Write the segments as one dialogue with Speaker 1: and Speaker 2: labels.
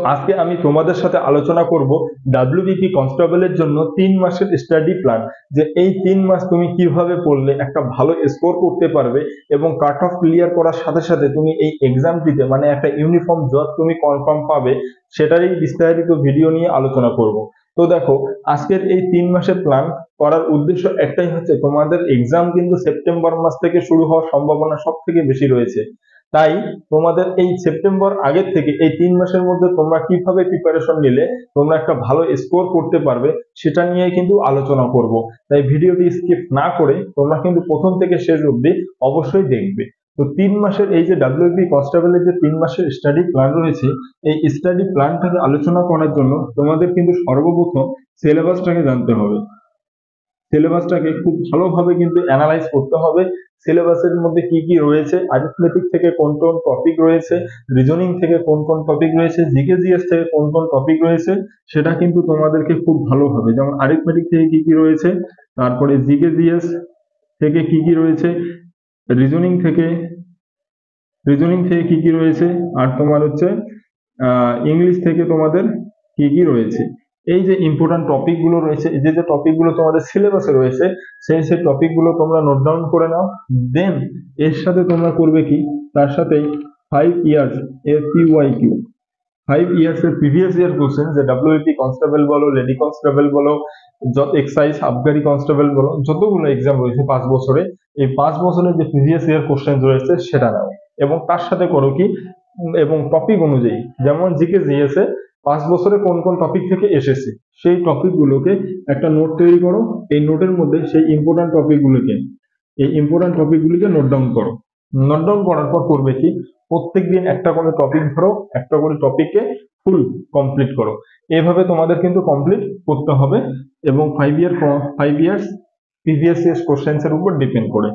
Speaker 1: আজকে আমি তোমাদের সাথে আলোচনা করব ডাব্লিউবিপি কনস্টেবলের জন্য 3 মাসের স্টাডি প্ল্যান। যে এই 3 মাস তুমি কিভাবে পড়লে একটা ভালো স্কোর করতে পারবে এবং কাট অফ ক্লিয়ার করার সাথে সাথে তুমি এই এক্সামটিতে মানে একটা ইউনিফর্ম জব তুমি কনফার্ম পাবে, সেটারই বিস্তারিত ভিডিও নিয়ে আলোচনা করব। তো দেখো, আজকের এই 3 মাসের প্ল্যান করার উদ্দেশ্য একটাই হচ্ছে, তোমাদের এক্সাম কিন্তু সেপ্টেম্বর মাস থেকে শুরু হওয়ার সম্ভাবনা সব থেকে বেশি রয়েছে। তাই তোমাদের এই সেপ্টেম্বর আগের থেকে এই 3 মাসের মধ্যে তোমরা কিভাবে প্রিপারেশন নিলে তোমরা একটা ভালো স্কোর করতে পারবে, সেটা নিয়ে কিন্তু আলোচনা করব। তাই ভিডিওটি স্কিপ না করে তোমরা কিন্তু প্রথম থেকে শেষ অবধি অবশ্যই দেখবে। তো 3 মাসের এই যে ডাব্লিউবি কনস্টেবলের যে 3 মাসের স্টাডি প্ল্যান রয়েছে, এই স্টাডি প্ল্যানটাকে আলোচনা করার জন্য তোমাদের কিন্তু সর্বপ্রথম সিলেবাসটাকে জানতে হবে। সিলেবাসটাকে খুব ভালোভাবে কিন্তু অ্যানালাইজ করতে হবে। সিলেবাসের মধ্যে কি কি রয়েছে, অ্যারিথমেটিক থেকে কোন কোন টপিক রয়েছে, রিজনিং থেকে কোন কোন টপিক রয়েছে, জিকে জিএস থেকে কোন কোন টপিক রয়েছে, সেটা কিন্তু তোমাদেরকে খুব ভালোভাবে, যেমন অ্যারিথমেটিক থেকে কি কি রয়েছে, তারপরে জিকে জিএস থেকে কি কি রয়েছে, রিজনিং থেকে কি কি রয়েছে, আর তোমার হচ্ছে ইংলিশ থেকে তোমাদের কি কি রয়েছে। এই যে ইম্পর্টেন্ট টপিক গুলো রয়েছে, যে যে টপিক গুলো তোমাদের সিলেবাসে রয়েছে, সেই টপিক গুলো তোমরা নোট ডাউন করে নাও। দেন এর সাথে তোমরা করবে কি, তার সাথে 5 ইয়ার্স এর পিওয়াইকিউ, 5 ইয়ার্স এর প্রিভিয়াস ইয়ার কোশ্চেন, যে ডাব্লিউপি কনস্টেবল বলো, লেডি কনস্টেবল বলো, যত এক্সাইজ আবগারি কনস্টেবল বলো, যতগুলো এক্সাম রয়েছে 5 বছরে, এই 5 বছরের যে প্রিভিয়াস ইয়ার কোশ্চেন রয়েছে সেটা নাও। এবং তার সাথে করো কি, এবং টপিক অনুযায়ী, যেমন জিকে জিএস এ 5 বছরে কোন কোন টপিক থেকে এসেছে, সেই টপিক গুলোকে একটা নোট তৈরি করো। এই নোটের মধ্যে সেই ইম্পর্টেন্ট টপিক গুলিকে নোট ডাউন করো। নোট ডাউন করার পর করবে কি, প্রত্যেকদিন একটা করে টপিক ধরো, একটা করে টপিককে ফুল কমপ্লিট করো। এভাবে তোমাদের কিন্তু কমপ্লিট করতে হবে, এবং 5 ইয়ার্স প্রিভিয়াস ইয়ার্স কোশ্চেন্স এর উপর ডিপেন্ড করে।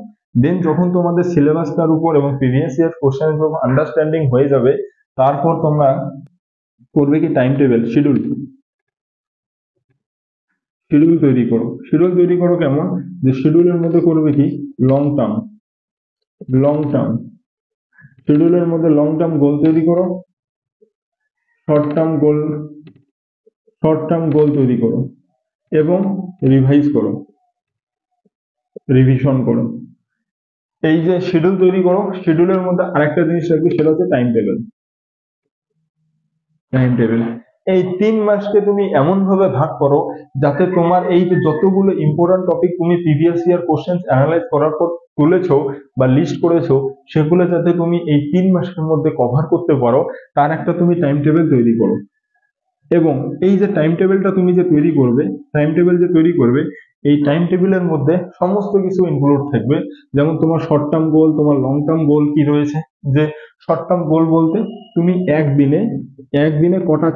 Speaker 1: দেন যখন তোমাদের সিলেবাসটার উপর এবং প্রিভিয়াস ইয়ার কোশ্চেন্স আন্ডারস্ট্যান্ডিং হয়ে যাবে, তারপর তোমরা করবে কি, টাইম টেবিল, শিডিউল তৈরি করো কেমন, যে শিডিউলের মধ্যে করবে কি, লং টার্ম লং টার্ম শিডিউলের মধ্যে লং টার্ম গোল তৈরি করো, শর্ট টার্ম গোল তৈরি করো, এবং রিভিশন করো। এই যে শিডিউল তৈরি করো, শিডিউলের মধ্যে আরেকটা জিনিস রাখবে, সেটা হচ্ছে টাইম টেবিল। এই 3 মাসকে তুমি এমন ভাবে ভাগ করো যাতে তোমার এই যে যতগুলো ইম্পর্টেন্ট টপিক তুমি প্রিভিয়াস ইয়ার কোশ্চেন অ্যানালাইজ করার পর তুলেছো বা লিস্ট করেছো, সেগুলো যাতে তুমি এই 3 মাসের মধ্যে কভার করতে পারো, তার একটা তুমি টাইম টেবিল তৈরি করো। এবং এই যে টাইম টেবিলটা তুমি যে তৈরি করবে, এই টাইম টেবিলের মধ্যে সমস্ত কিছু ইনক্লুড থাকবে। যেমন তোমার শর্ট টার্ম গোল, তোমার লং টার্ম গোল কি রয়েছে। যে শর্ট টার্ম গোল বলতে, তুমি একদিনে কটা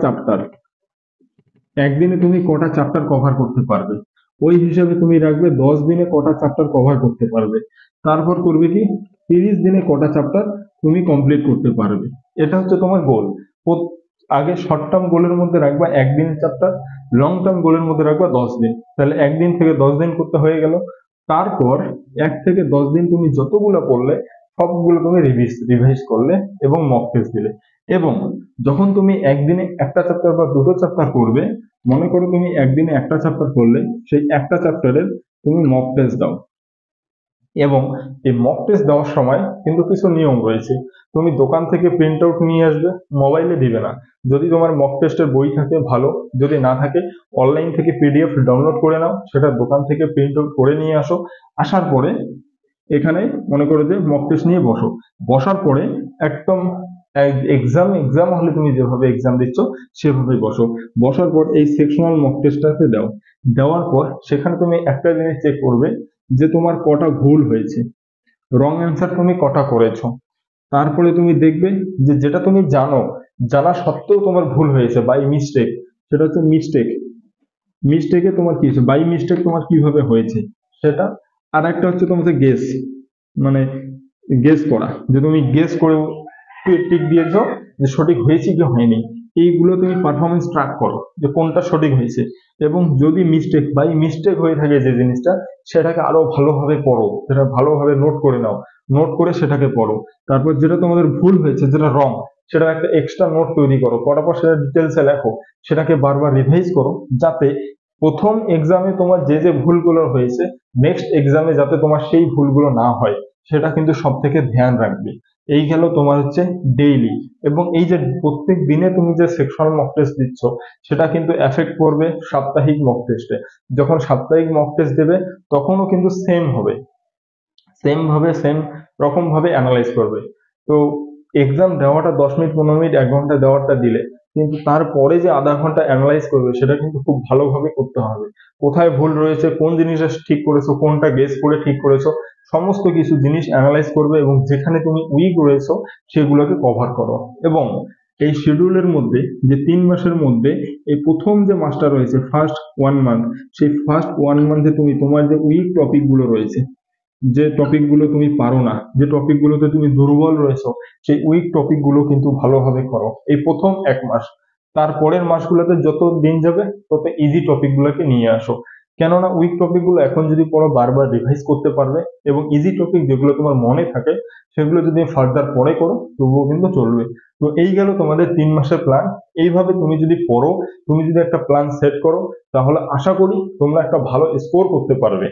Speaker 1: চ্যাপ্টার কভার করতে পারবে, ওই হিসাবে তুমি রাখবে 10 দিনে কটা চ্যাপ্টার কভার করতে পারবে। তারপর করবে কি, 30 দিনে কটা চ্যাপ্টার তুমি কমপ্লিট করতে পারবে। এটা হচ্ছে তোমার গোল। আগে শর্ট টার্ম গোলের মধ্যে রাখবা একদিনের চ্যাপ্টার, লং টার্ম গোলের মধ্যে রাখবা 10 দিন, তাহলে 1 দিন থেকে 10 দিন করতে হয়ে গেল। তারপর 1 থেকে 10 দিন তুমি যতগুলো পড়লে সবগুলো তুমি রিভাইজ করলে এবং মক টেস্ট দিলে। এবং যখন তুমি একদিনে একটা চ্যাপ্টার বা দুটো চ্যাপ্টার করবে, মনে করো তুমি একদিনে একটা চ্যাপ্টার করলে, সেই একটা চ্যাপ্টারের তুমি মক টেস্ট দাও। এবং এই মক টেস্ট দেওয়ার সময় কিন্তু কিছু নিয়ম রয়েছে। তুমি দোকান থেকে প্রিন্ট আউট নিয়ে আসবে, মোবাইলে দিবে না। যদি তোমার মক টেস্টের বই থাকে ভালো, যদি না থাকে অনলাইন থেকে পিডিএফ ডাউনলোড করে নাও, সেটা দোকান থেকে প্রিন্ট আউট করে নিয়ে আসো। আসার পরে এখানে মনে করো যে মক টেস্ট নিয়ে বসো। বসার পরে একদম এক্সাম হলে তুমি যেভাবে এক্সাম দিচ্ছ সেভাবে বসো। বসার পর এই সেকশনাল মক টেস্টটাকে দাও। দেওয়ার পর সেখানে তুমি একটা জিনিস চেক করবে, যে তোমার কটা ভুল হয়েছে, রং অ্যান্সার তুমি কটা করেছো। তারপরে তুমি দেখবে যে যেটা তুমি জানা সত্ত্বেও তোমার ভুল হয়েছে বাই মিস্টেক, সেটা হচ্ছে মিস্টেকে তোমার কি হয়েছে, বাই মিস্টেক তোমার কিভাবে হয়েছে সেটা। আর একটা হচ্ছে তোমাকে মানে গেস করা, যে তুমি গেস করে টিক দিয়েছো যে সঠিক হয়েছে কি হয়নি। এইগুলো তুমি পারফরমেন্স ট্র্যাক করো যে কোনটা সঠিক হয়েছে, এবং যদি মিস্টেক হয়ে থাকে যে জিনিসটা, সেটাকে আরো ভালোভাবে পড়ো, সেটা ভালোভাবে নোট করে নাও, নোট করে সেটাকে পড়ো। তারপর যেটা তোমাদের ভুল হয়েছে, যেটা রং, সেটা একটা এক্সট্রা নোট তৈরি করো, করার পর সেটা ডিটেলসে লেখো, সেটাকে বারবার রিভাইজ করো, যাতে প্রথম এক্সামে তোমার যে যে ভুলগুলো হয়েছে, নেক্সট এক্সামে যাতে তোমার সেই ভুলগুলো না হয়, সেটা কিন্তু সব থেকে ধ্যান রাখবে। এই গেল তোমার হচ্ছে ডেইলি। এবং এই যে প্রত্যেক দিনে তুমি যে সেকশনাল মক টেস্ট দিচ্ছ, সেটা কিন্তু এফেক্ট করবে সাপ্তাহিক মক টেস্টে। যখন সাপ্তাহিক মক টেস্ট দেবে, তখনও কিন্তু সেম হবে, সেম রকম ভাবে অ্যানালাইজ করবে। তো এক্সাম দেওয়াটা 10 মিনিট, 15 মিনিট, 1 ঘন্টা দেওয়ারটা দিলে, কিন্তু তারপরে যে আধা ঘন্টা অ্যানালাইজ করবে, সেটা কিন্তু খুব ভালোভাবে করতে হবে। কোথায় ভুল রয়েছে, কোন জিনিসটা ঠিক করেছো, কোনটা গেস করে ঠিক করেছো, সমস্ত কিছু জিনিস অ্যানালাইজ করবে, এবং যেখানে তুমি উইক রয়েছো সেগুলোকে কভার করো। এবং এই শিডিউলের মধ্যে, যে 3 মাসের মধ্যে, এই প্রথম যে মাসটা রয়েছে, ফার্স্ট 1 মান্থ, সেই ফার্স্ট 1 মান্থে তুমি তোমার যে উইক টপিক গুলো রয়েছে, যে টপিক গুলো তুমি পারো না, যে টপিক গুলোতে তুমি দুর্বল রয়েছো, সেই উইক টপিক গুলো কিন্তু ভালোভাবে করো এই প্রথম 1 মাস। তারপরের মাসগুলোতে যত দিন যাবে, তত ইজি টপিক গুলোকে নিয়ে আসো। কেননা উইক টপিক গুলো এখন যদি পড়ো, বারবার রিভাইজ করতে পারবে, এবং ইজি টপিক যেগুলো তোমার মনে থাকে, সেগুলো যদি ফার্দার পরে করো, তবুও কিন্তু চলবে। তো এই গেল তোমাদের 3 মাসের প্ল্যান। এইভাবে তুমি যদি পড়ো, তুমি যদি একটা প্ল্যান সেট করো, তাহলে আশা করি তোমরা একটা ভালো স্কোর করতে পারবে।